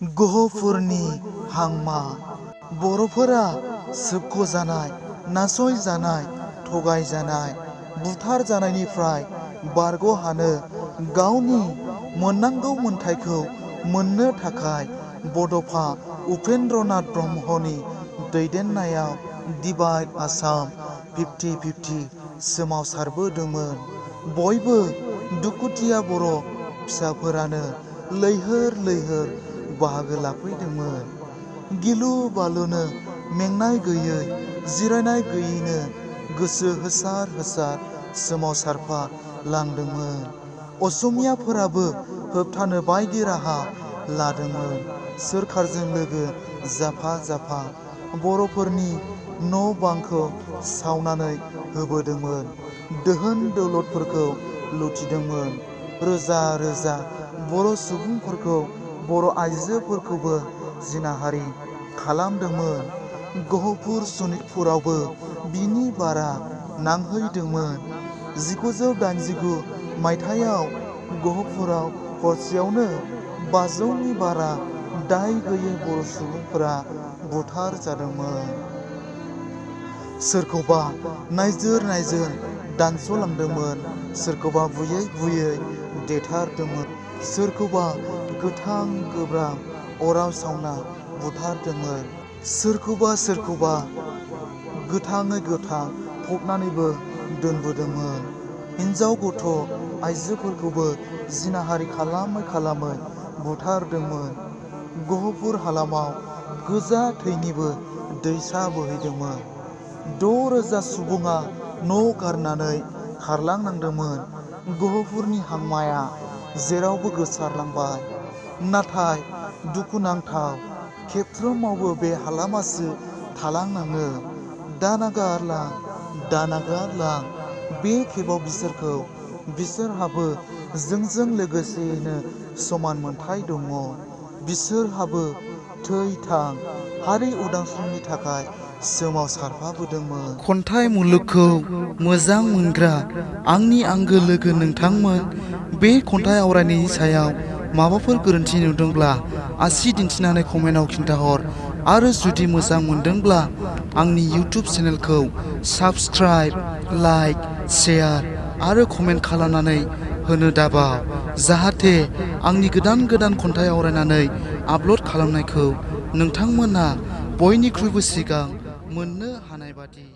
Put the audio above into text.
गहपुरनि हांमा बर'फोरा सोबख'जानाय, नासयजानाय, थगायजानाय, बुथारजानायनिफ्राय बारग'हानो गावनि मोननांगौ मोन्थाइखौ मोननो थाखाय बड'फा उपेन्द्रनाथ ब्रह्मनि दैदेननायाव डिभाइड आसाम 50-50 सोमावसारबोदोंमोन। बयबो दुखुथिया बर' फिसाफोरानो लैहोर लैहोर बाहागो लाफैदोंमोन। गिलु बालुनो मेंनाय गैयै, जिरायनाय गैयैनो गोसो होसार होसार सोमावसारफा लांदोंमोन। असमियाफोराबो होबथानो बायदि राहा लादोंमोन। सोरखारजों लोगो जाफा जाफा बर'फोरनि न' बांखौ सावनानै होबोदोंमोन। दोहोन दौलतफोरखौ लुथिदोंमोन। रोजा रोजा बर' सुबुंफोरखौ, बर' आइजोफोरखौबो जिनाहारि खालामदोंमोन। गहपुर सनितपुरावबो बिनि बारा नांहैदोंमोन। 1989 मायथाइयाव गहपुराव हरसेयावनो 500नि बारा दाय गैयै बर' सुबुंफोरा बुथार जादोंमोन। सोरखौबा नायजोर नायजोर दानस'लांदोंमोन, सोरखौबा बुयै बुयै देथारदोंमोन, सोरखौबा गोथां गोब्राम अराव सावना बुथारदोंमोन, सोरखौबा गोथाङै गोथां फबनानैबो दोनबोदोंमोन। हिनजाव गथ' आइजोफोरखौबो जिनाहारि खालामै बुथारदोंमोन। गहपुर हालामाव गोजा थैनिबो दैसा बोहैदोंमोन। 6,000 सुबुङा न' गारनानै खारलांनांदोंमोन। गहपुरनि हांमाया जेरावबो गोसारलांबाय। नाथाय दुखुनांथाव खेबफ्रोमावबो बे हालामासो थालांनाङो। दानागारलां बे खेबाव बिसोरहाबो जोंजों लोगोसेयैनो समान मोनथाय दङ। बिसोरहाबो थै-थां हारि उदांस्रिनि थाखाय सोमावसारफाबोदोंमोन। खन्थाइ मुलुगखौ मोजां मोनग्रा आंनि आंगो लोगो नोंथांमोन, बे खन्थाइ आवरायनायनि सायाव माबाफोर गोरोन्थि नुदोंब्ला आसि दिन्थिनानै कमेन्टआव खिन्थाहर आरो जुदि मोजां मोनदोंब्ला आंनि इउटिउब चेनेलखौ साबस्क्राइब, लाइक, शेयार आरो कमेन्ट खालामनानै होनो दाबाव, जाहाथे आंनि गोदान खन्थाइ आवरायनानै आपल'ड खालामनायखौ नोंथांमोना बयनिख्रुइबो सिगां मोननो हानाय बादि।